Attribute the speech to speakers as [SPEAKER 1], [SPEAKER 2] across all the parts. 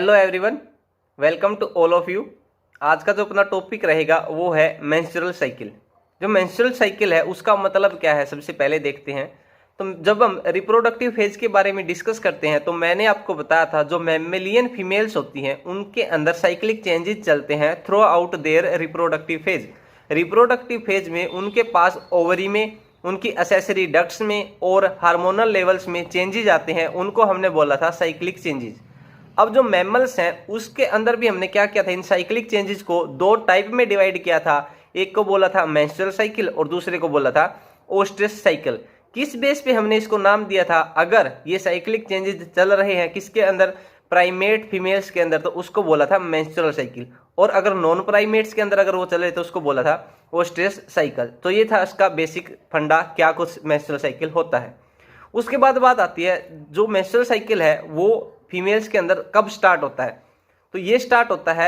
[SPEAKER 1] Hello everyone, welcome to all of you. आज का जो अपना टॉपिक रहेगा वो है मेंस्ट्रुअल साइकिल। जो मेंस्ट्रुअल साइकिल है उसका मतलब क्या है सबसे पहले देखते हैं। तो जब हम रिप्रोडक्टिव फेज के बारे में डिस्कस करते हैं तो मैंने आपको बताया था जो मैमेलियन फीमेल्स होती हैं उनके अंदर साइक्लिक चेंजेस चलते हैं throughout their reproductive phase. Reproductive phase में उनके पास ओवरी में, उनकी एसेसरी डक्ट्स में और हार्मोनल लेवल्स में चेंजेस आते हैं, उनको हमने बोला था साइक्लिक चेंजेस। अब जो मैमल्स हैं उसके अंदर भी हमने क्या किया था, इन साइक्लिक चेंजेस को दो टाइप में डिवाइड किया था। एक को बोला था मेंस्ट्रुअल साइकिल और दूसरे को बोला था ओस्ट्रस साइकिल। किस बेस पे हमने इसको नाम दिया था? अगर ये साइक्लिक चेंजेस चल रहे हैं किसके अंदर, प्राइमेट फीमेल्स के अंदर, तो उसको बोला था मेंस्ट्रुअल साइकिल। और अगर नॉन प्राइमेट्स के अंदर अगर वो चल रहे तो उसको बोला था ओस्ट्रस साइकिल। तो ये था इसका बेसिक फंडा, क्या कुछ मेंस्ट्रुअल साइकिल होता है। उसके बाद बात आती है जो मेंस्ट्रुअल साइकिल है वो फीमेल्स के अंदर कब स्टार्ट होता है। तो ये स्टार्ट होता है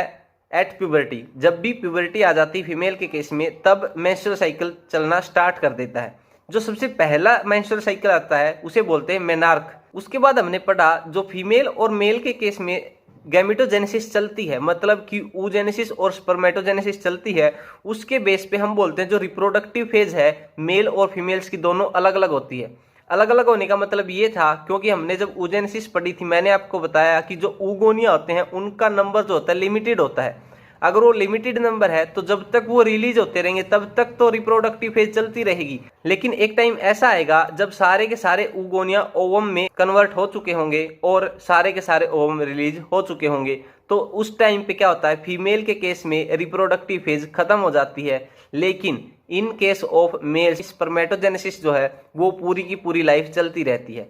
[SPEAKER 1] एट प्यूबर्टी। जब भी प्यूबर्टी आ जाती है फीमेल के केस में तब मेंस्ट्रुअल साइकिल चलना स्टार्ट कर देता है। जो सबसे पहला मेंस्ट्रुअल साइकिल आता है उसे बोलते हैं मेनार्क। उसके बाद हमने पढ़ा जो फीमेल और मेल के केस में गैमेटोजेनेसिस चलती है, मतलब कि oogenesis और स्पर्मेटोजेनेसिस चलती है, उसके बेस पे हम बोलते हैं जो रिप्रोडक्टिव फेज है मेल और फीमेल्स की दोनों अलग अलग होती है। अलग अलग होने का मतलब ये था क्योंकि हमने जब oogenesis पढ़ी थी मैंने आपको बताया कि जो oogonia होते हैं उनका नंबर जो होता है लिमिटेड होता है। अगर वो लिमिटेड नंबर है तो जब तक वो रिलीज होते रहेंगे तब तक तो रिप्रोडक्टिव फेज चलती रहेगी। लेकिन एक टाइम ऐसा आएगा जब सारे के सारे oogonia ओवम में कन्वर्ट हो चुके होंगे और सारे के सारे ओवम रिलीज हो चुके होंगे। तो उस टाइम पे क्या होता है, फीमेल के केस में रिप्रोडक्टिव फेज खत्म हो जाती है, लेकिन in case of male spermatogenesis जो है वो पूरी की पूरी लाइफ चलती रहती है।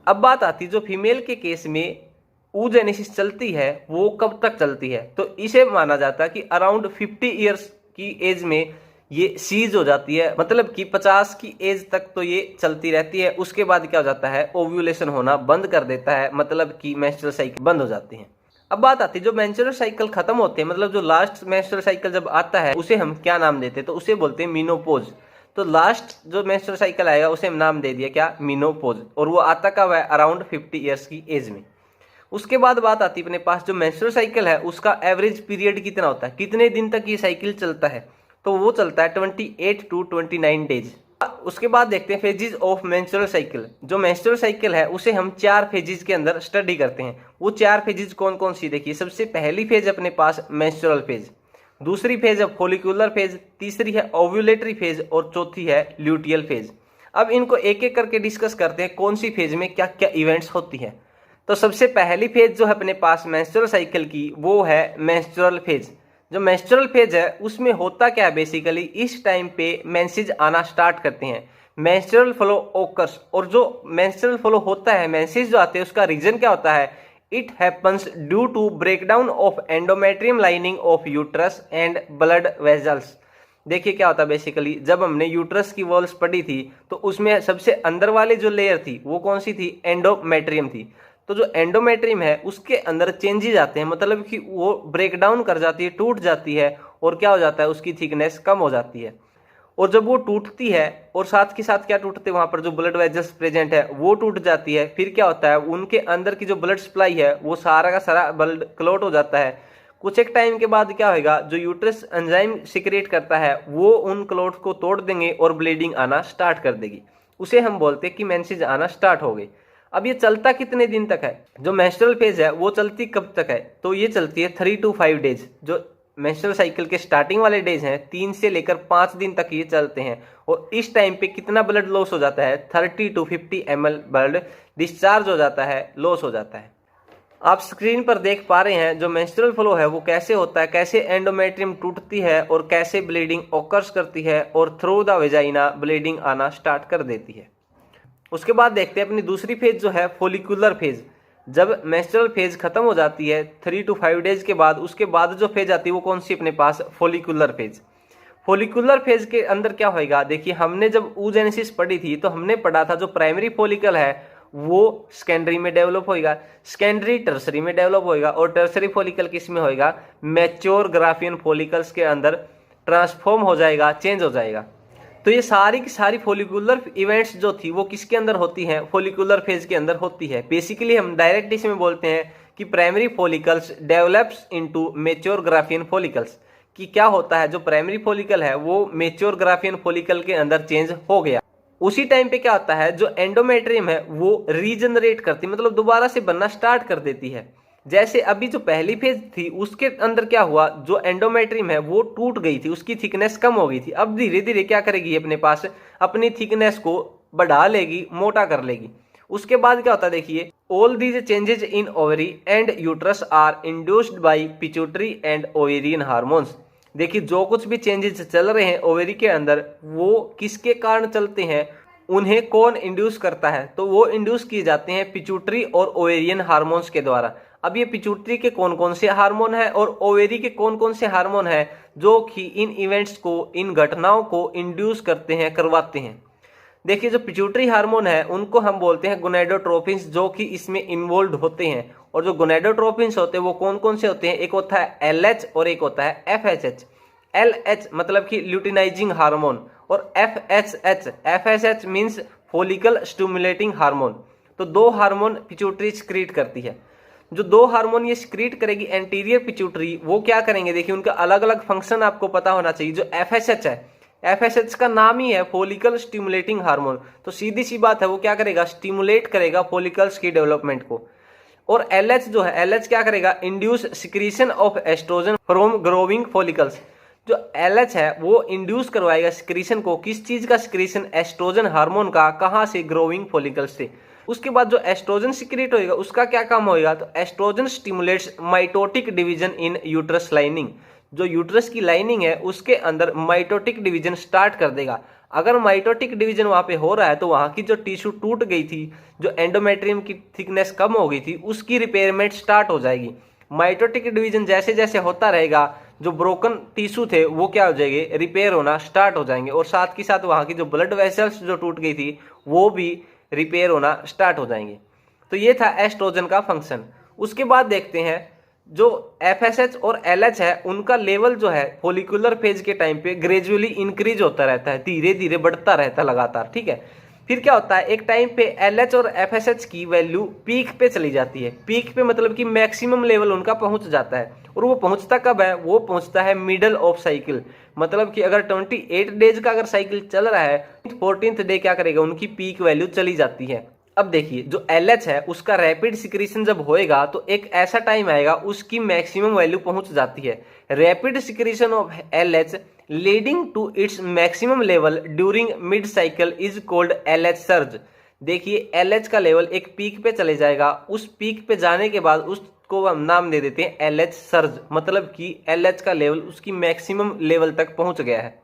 [SPEAKER 1] अब बात आती है जो फीमेल के केस में oogenesis चलती है वो कब तक चलती है। तो इसे माना जाता है कि अराउंड 50 ईयर्स की एज में ये सीज हो जाती है, मतलब कि 50 की एज तक तो ये चलती रहती है। उसके बाद क्या हो जाता है, ओव्यूलेशन होना बंद कर देता है, मतलब कि मेंस्ट्रुअल साइकिल बंद हो जाती है। अब बात आती है जो मेंस्ट्रुअल साइकिल खत्म होते हैं, मतलब जो लास्ट मेंस्ट्रुअल साइकिल जब आता है उसे हम क्या नाम देते हैं, तो उसे बोलते हैं मीनोपोज। तो लास्ट जो मेंस्ट्रुअल साइकिल आएगा उसे हम नाम दे दिया क्या, मीनोपोज। और वो आता कब है, अराउंड 50 ईयर्स की एज में। उसके बाद बात आती है अपने पास जो मेंस्ट्रुअल साइकिल है उसका एवरेज पीरियड कितना होता है, कितने दिन तक ये साइकिल चलता है। तो वो चलता है 28 टू 29 डेज। उसके बाद देखते हैं फेजेस ऑफ मेंस्ट्रुअल साइकिल। जो मेंस्ट्रुअल साइकिल है उसे हम 4 फेजेस के अंदर स्टडी करते हैं। वो 4 फेजेस कौन कौन सी, देखिए। सबसे पहली फेज अपने पास मेंस्ट्रुअल फेज, दूसरी फेज है फॉलिकुलर फेज, तीसरी है ओव्यूलेटरी फेज और चौथी है ल्यूटियल फेज। अब इनको एक एक करके डिस्कस करते हैं कौन सी फेज में क्या क्या इवेंट्स होती है। तो सबसे पहली फेज जो है अपने पास मेंस्ट्रुअल साइकिल की वो है मेंस्ट्रुअल फेज। जो मेंस्ट्रुअल फेज है उसमें होता क्या है, बेसिकली इस टाइम पे मेंसेज आना स्टार्ट करते हैं, मेंस्ट्रुअल फ्लो ओकर्स। और जो मेंस्ट्रुअल फ्लो होता है, मेंसेज जो आते हैं, उसका रीजन क्या होता है, it happens due to breakdown of endometrium lining of uterus and blood vessels. देखिए क्या होता है, बेसिकली जब हमने यूट्रस की वॉल्स पढ़ी थी तो उसमें सबसे अंदर वाली जो लेयर थी वो कौन सी थी, एंडोमेट्रियम थी। तो जो एंडोमेट्रियम है उसके अंदर चेंजेस आते हैं, मतलब कि वो ब्रेक डाउन कर जाती है, टूट जाती है, और क्या हो जाता है, उसकी थिकनेस कम हो जाती है। और जब वो टूटती है और साथ के साथ क्या टूटते हैं, वहां पर जो ब्लड वेजल्स प्रेजेंट है वो टूट जाती है। फिर क्या होता है, उनके अंदर की जो ब्लड सप्लाई है वो सारा का सारा ब्लड क्लॉट हो जाता है। कुछ एक टाइम के बाद क्या होगा, जो यूट्रस एंजाइम सिक्रेट करता है वो उन क्लॉट को तोड़ देंगे और ब्लीडिंग आना स्टार्ट कर देगी। उसे हम बोलते हैं कि मेंसेज आना स्टार्ट हो गई। अब ये चलता कितने दिन तक है, जो मेंस्ट्रुअल फेज है वो चलती कब तक है, तो ये चलती है 3 to 5 डेज। जो मेंस्ट्रुअल साइकिल के स्टार्टिंग वाले डेज हैं 3 से लेकर 5 दिन तक ये चलते हैं। और इस टाइम पे कितना ब्लड लॉस हो जाता है, 30 to 50 ml ब्लड डिस्चार्ज हो जाता है, लॉस हो जाता है। आप स्क्रीन पर देख पा रहे हैं जो मेंस्ट्रुअल फ्लो है वो कैसे होता है, कैसे एंडोमेट्रियम टूटती है और कैसे ब्लीडिंग ऑकर्स करती है और थ्रू द वेजाइना ब्लीडिंग आना स्टार्ट कर देती है। उसके बाद देखते हैं अपनी दूसरी फेज जो है फॉलिकुलर फेज। जब मेंस्ट्रुअल फेज खत्म हो जाती है 3 to 5 डेज के बाद, उसके बाद जो फेज आती है वो कौन सी अपने पास, फॉलिकुलर फेज। फॉलिकुलर फेज के अंदर क्या होएगा, देखिए हमने जब oogenesis पढ़ी थी तो हमने पढ़ा था जो प्राइमरी फॉलिकल है वो सेकेंडरी में डेवलप होएगा, सेकेंडरी टर्सरी में डेवलप होएगा, और टर्सरी फॉलिकल किस में होएगा, मैच्योर ग्राफियन फॉलिकल्स के अंदर ट्रांसफॉर्म हो जाएगा, चेंज हो जाएगा। तो ये सारी की सारी फॉलिकुलर इवेंट्स जो थी वो किसके अंदर होती हैं, फॉलिकुलर फेज के अंदर होती है। बेसिकली हम डायरेक्ट इसमें बोलते हैं कि primary follicles develops into mature Graafian follicles, कि क्या होता है जो प्राइमरी फॉलिकल है वो मैच्योर ग्राफियन फॉलिकल के अंदर चेंज हो गया। उसी टाइम पे क्या होता है जो एंडोमेट्रियम है वो रीजनरेट करती, मतलब दोबारा से बनना स्टार्ट कर देती है। जैसे अभी जो पहली फेज थी उसके अंदर क्या हुआ, जो एंडोमेट्रियम है वो टूट गई थी, उसकी थिकनेस कम हो गई थी। अब धीरे धीरे क्या करेगी, अपने पास अपनी थिकनेस को बढ़ा लेगी, मोटा कर लेगी। उसके बाद क्या होता है देखिए, all these changes in ovary and uterus are induced by pituitary and ovarian hormones. देखिए जो कुछ भी चेंजेस चल रहे हैं ओवेरी के अंदर वो किसके कारण चलते हैं, उन्हें कौन इंड्यूस करता है, तो वो इंड्यूस किए जाते हैं पिट्यूटरी और ओवेरियन हार्मोन्स के द्वारा। अब ये पिट्यूटरी के कौन कौन से हार्मोन है और ओवेरी के कौन कौन से हार्मोन है जो कि इन इवेंट्स को, इन घटनाओं को इंड्यूस करते हैं, करवाते हैं। देखिए जो पिट्यूटरी हार्मोन है उनको हम बोलते हैं गोनेडोट्रोपिन्स, जो कि इसमें इन्वॉल्व होते हैं। और जो गोनेडोट्रोपिन्स होते हैं वो कौन कौन से होते हैं, एक होता है LH और एक होता है FSH। LH मतलब कि ल्यूटिनाइजिंग हार्मोन और FSH means follicle stimulating hormone. तो दो हार्मोन पिट्यूटरी स्क्रीट करती है। जो दो हार्मोन ये स्क्रीट करेगी एंटीरियर पिट्यूटरी, वो क्या करेंगे देखिए, उनका अलग अलग फंक्शन आपको पता होना चाहिए। जो FSH है, FSH का नाम ही है फॉलिकल स्टिमुलेटिंग हार्मोन, तो सीधी सी बात है वो क्या करेगा, स्टिमुलेट करेगा फॉलिकल्स की डेवलपमेंट को। और LH जो है, LH क्या करेगा, induce secretion of oestrogen from growing follicles. जो LH है वो इंड्यूस करवाएगा सिक्रीशन को, किस चीज का सिक्रीशन, एस्ट्रोजन हार्मोन का, कहां से, ग्रोइंग फॉलिकल्स से। उसके बाद जो एस्ट्रोजन सिक्रीट होएगा उसका क्या काम होएगा, तो estrogen stimulates mitotic division in uterus lining. जो यूट्रस की लाइनिंग है उसके अंदर माइटोटिक डिवीजन स्टार्ट कर देगा। अगर माइटोटिक डिवीजन वहां पे हो रहा है तो वहां की जो टिश्यू टूट गई थी, जो एंडोमेट्रियम की थिकनेस कम हो गई थी, उसकी रिपेयरमेंट स्टार्ट हो जाएगी। माइटोटिक डिवीजन जैसे जैसे होता रहेगा जो ब्रोकन टिश्यू थे वो क्या हो जाएंगे, रिपेयर होना स्टार्ट हो जाएंगे। और साथ के साथ वहां की जो ब्लड वेसल्स जो टूट गई थी वो भी रिपेयर होना स्टार्ट हो जाएंगे। तो ये था एस्ट्रोजन का फंक्शन। उसके बाद देखते हैं जो FSH और LH है उनका लेवल जो है फॉलिकुलर फेज के टाइम पे ग्रेजुअली इंक्रीज होता रहता है, धीरे धीरे बढ़ता रहता है लगातार, ठीक है। फिर क्या होता है, एक टाइम पे LH और FSH की वैल्यू पीक पे चली जाती है। पीक पे मतलब कि मैक्सिमम लेवल उनका पहुंच जाता है। और वो पहुंचता कब है, वो पहुंचता है मिडल ऑफ साइकिल, मतलब कि अगर 28 डेज का अगर साइकिल चल रहा है, 14th डे क्या करेगा, उनकी पीक वैल्यू चली जाती है। अब देखिए जो LH है उसका रैपिड सिक्रीशन जब होएगा तो एक ऐसा टाइम आएगा उसकी मैक्सिमम वैल्यू पहुंच जाती है। Rapid secretion of LH leading to its maximum level during mid cycle is called LH surge. देखिए LH का लेवल एक पीक पे चले जाएगा, उस पीक पे जाने के बाद उसको हम नाम दे देते हैं LH सर्ज, मतलब कि LH का लेवल उसकी मैक्सिमम लेवल तक पहुंच गया है।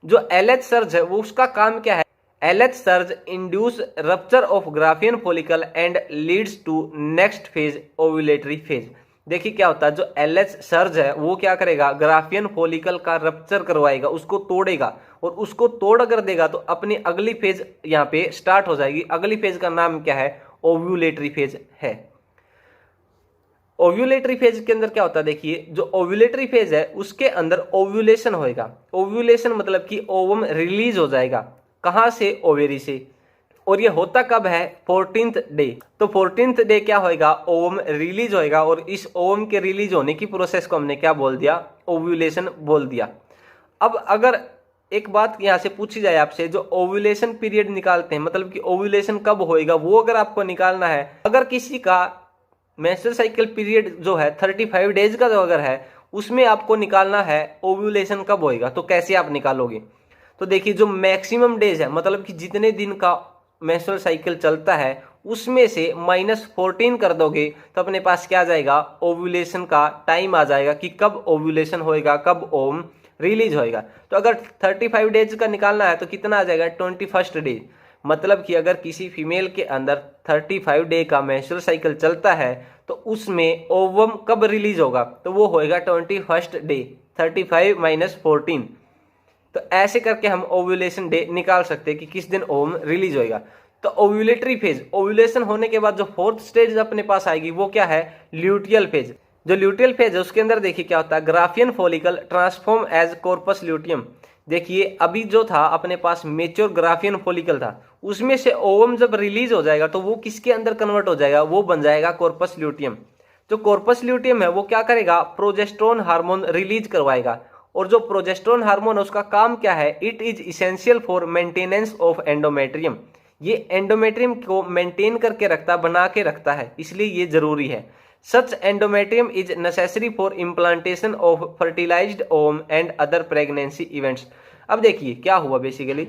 [SPEAKER 1] जो LH सर्ज है वो उसका काम क्या है, LH surge induce rupture of graafian follicle and leads to next phase, ovulatory phase. देखिए क्या होता है, जो LH सर्ज है वो क्या करेगा, ग्राफियन फॉलिकल का रप्चर करवाएगा, उसको तोड़ेगा। और उसको तोड़ कर देगा तो अपनी अगली फेज यहाँ पे स्टार्ट हो जाएगी। अगली फेज का नाम क्या है, ओव्यूलेटरी फेज है। ओव्यूलेटरी फेज के अंदर क्या होता है, देखिए जो ओव्यूलेटरी फेज है उसके अंदर ओव्यूलेशन होएगा। ओव्यूलेशन मतलब कि ओवम रिलीज हो जाएगा, कहां से, ओवेरी से। और ये होता कब है, 14th डे। तो 14th डे क्या होएगा, ओवम रिलीज होएगा। और इस ओवम के रिलीज होने की प्रोसेस को हमने क्या बोल दिया, ओव्यूलेशन बोल दिया। अब अगर एक बात यहां से पूछी जाए आपसे, जो ओव्यूलेशन पीरियड निकालते हैं, मतलब कि ओव्यूलेशन कब होएगा वो अगर आपको निकालना है, अगर किसी का मेंस्ट्रुअल साइकिल पीरियड जो है 35 डेज का जो अगर है उसमें आपको निकालना है ओव्यूलेशन कब होएगा, तो कैसे आप निकालोगे। तो देखिए जो मैक्सिमम डेज है, मतलब कि जितने दिन का मेंस्ट्रुअल साइकिल चलता है उसमें से -14 कर दोगे तो अपने पास क्या आ जाएगा, ओव्यूलेशन का टाइम आ जाएगा कि कब ओव्यूलेशन होएगा, कब ओवम रिलीज होएगा। तो अगर 35 डेज का निकालना है तो कितना आ जाएगा, 21st डे। मतलब कि अगर किसी फीमेल के अंदर 35 डे का मेंस्ट्रुअल साइकिल चलता है तो उसमें ओवम कब रिलीज होगा, तो वो होएगा 21st डे, 35 - 14। तो ऐसे करके हम ओव्यूलेशन डे निकाल सकते हैं कि किस दिन ओवम रिलीज होएगा। तो ओव्यूलेटरी फेज, ओव्यूलेशन होने के बाद जो 4th स्टेज अपने पास आएगी वो क्या है, ल्यूटियल फेज। जो ल्यूटियल फेज है उसके अंदर देखिए क्या होता है, graafian follicle transform as corpus luteum. देखिए अभी जो था अपने पास मेच्योर ग्राफियन फॉलिकल था, उसमें से ओवम जब रिलीज हो जाएगा तो वो किसके अंदर कन्वर्ट हो जाएगा, वो बन जाएगा कॉर्पस ल्यूटियम। जो कॉर्पस ल्यूटियम है वो क्या करेगा, प्रोजेस्टेरोन हार्मोन रिलीज करवाएगा। और जो प्रोजेस्टेरोन हार्मोन है उसका काम क्या है, it is essential for maintenance of endometrium. ये एंडोमेट्रियम को मेंटेन करके रखता, बना के रखता है, इसलिए ये जरूरी है। Such endometrium is necessary for implantation of fertilized ovum and other pregnancy events. अब देखिए क्या हुआ, बेसिकली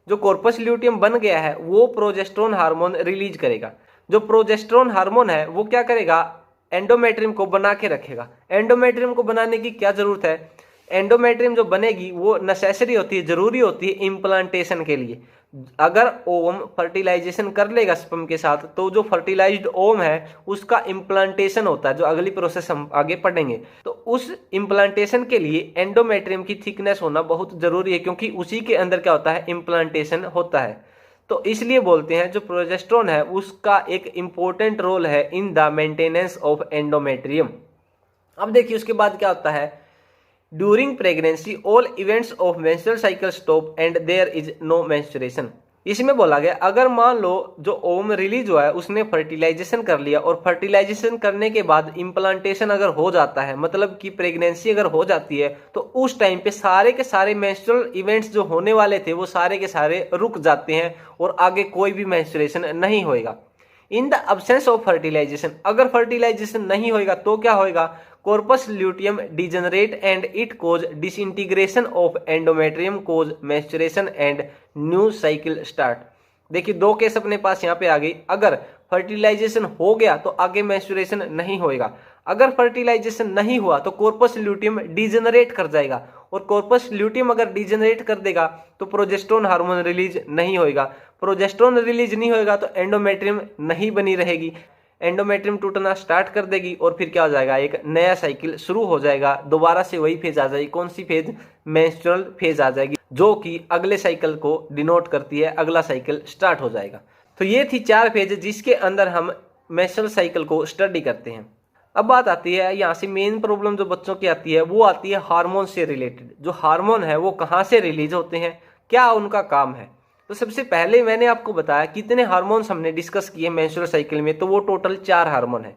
[SPEAKER 1] जो कॉर्पस ल्यूटियम बन गया है वो प्रोजेस्टेरोन हार्मोन रिलीज करेगा। जो प्रोजेस्टेरोन हार्मोन है वो क्या करेगा, एंडोमेट्रियम को बना के रखेगा। एंडोमेट्रियम को बनाने की क्या जरूरत है, एंडोमेट्रियम जो बनेगी वो नेसेसरी होती है, जरूरी होती है इम्प्लांटेशन के लिए। अगर ओम फर्टिलाइजेशन कर लेगा स्पर्म के साथ तो जो फर्टिलाइज्ड ओम है उसका इम्प्लांटेशन होता है, जो अगली प्रोसेस हम आगे पढ़ेंगे। तो उस इम्प्लांटेशन के लिए एंडोमेट्रियम की थिकनेस होना बहुत जरूरी है, क्योंकि उसी के अंदर क्या होता है, इम्प्लांटेशन होता है। तो इसलिए बोलते हैं जो प्रोजेस्टेरोन है उसका एक इंपॉर्टेंट रोल है in the maintenance of endometrium. अब देखिए उसके बाद क्या होता है, during pregnancy all events of menstrual cycle stop and there is no menstruation. इसमें बोला गया अगर मान लो जो ओम रिलीज हुआ है उसने फर्टिलाइजेशन कर लिया और फर्टिलाइजेशन करने के बाद इम्प्लांटेशन अगर हो जाता है, मतलब कि प्रेगनेंसी अगर हो जाती है, तो उस टाइम पे सारे के सारे मेंस्ट्रुअल इवेंट्स जो होने वाले थे वो सारे के सारे रुक जाते हैं और आगे कोई भी मेंस्ट्रुएशन नहीं होएगा। In the absence of fertilization, अगर फर्टिलाइजेशन नहीं होएगा तो क्या होएगा, corpus luteum degenerate and it cause disintegration of endometrium cause menstruation and new cycle start. देखिए दो केस अपने पास यहाँ पे आ गई, अगर फर्टिलाइजेशन हो गया तो आगे मेंस्ट्रुएशन नहीं होएगा, अगर फर्टिलाइजेशन नहीं हुआ तो कॉर्पस ल्यूटियम डिजेनरेट कर जाएगा, और कॉर्पस ल्यूटियम अगर डिजेनरेट कर देगा तो प्रोजेस्टेरोन हार्मोन रिलीज नहीं होएगा, प्रोजेस्टेरोन रिलीज नहीं होएगा तो एंडोमेट्रियम नहीं बनी रहेगी, एंडोमेट्रियम टूटना स्टार्ट कर देगी और फिर क्या हो जाएगा, एक नया साइकिल शुरू हो जाएगा, दोबारा से वही फेज आ जाएगी। कौन सी फेज, मेंस्ट्रुअल फेज आ जाएगी, जो कि अगले साइकिल को डिनोट करती है, अगला साइकिल स्टार्ट हो जाएगा। तो ये थी 4 फेज जिसके अंदर हम मेंस्ट्रुअल साइकिल को स्टडी करते हैं। अब बात आती है यहाँ से मेन प्रॉब्लम जो बच्चों की आती है वो आती है हार्मोन से रिलेटेड। जो हार्मोन है वो कहाँ से रिलीज होते हैं, क्या उनका काम है। तो सबसे पहले मैंने आपको बताया कितने हार्मोन्स हमने डिस्कस किए मेंस्ट्रुअल साइकिल में, तो वो टोटल 4 हार्मोन है।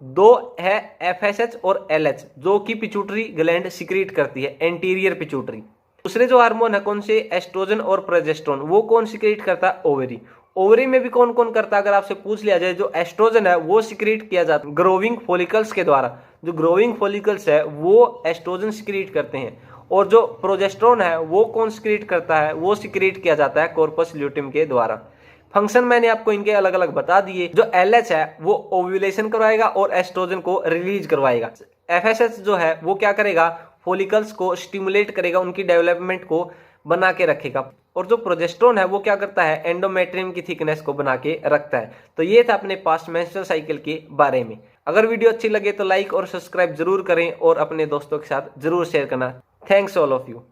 [SPEAKER 1] 2 है FSH और LH जो कि पिट्यूटरी ग्लैंड सिक्रीट करती है, एंटीरियर पिट्यूटरी। दूसरे जो हार्मोन है कौन से, एस्ट्रोजन और प्रोजेस्टेरोन, वो कौन सिक्रीट करता है, ओवरी। ओवरी में भी कौन कौन करता है, अगर आपसे पूछ लिया जाए, जो एस्ट्रोजन है वो सिक्रीट किया जाता है ग्रोविंग फॉलिकल्स के द्वारा, जो ग्रोविंग फॉलिकल्स है वो एस्ट्रोजन सिक्रीट करते हैं, और जो प्रोजेस्टेरोन है वो कौन सिक्रीट करता है, वो सिक्रीट किया जाता है कॉर्पस ल्यूटियम के द्वारा। फंक्शन मैंने आपको इनके अलग अलग बता दिए। जो LH है वो ओव्यूलेशन करवाएगा और एस्ट्रोजन को रिलीज करवाएगा। FSH जो है वो क्या करेगा, फॉलिकल्स को स्टिमुलेट करेगा, उनकी डेवलपमेंट को बना के रखेगा, और जो प्रोजेस्टेरोन है वो क्या करता है, एंडोमेट्रियम की थिकनेस को बना के रखता है। तो ये था अपने पास मेंस्ट्रुअल साइकिल के बारे में। अगर वीडियो अच्छी लगे तो लाइक और सब्सक्राइब जरूर करें और अपने दोस्तों के साथ जरूर शेयर करना। Thanks all of you.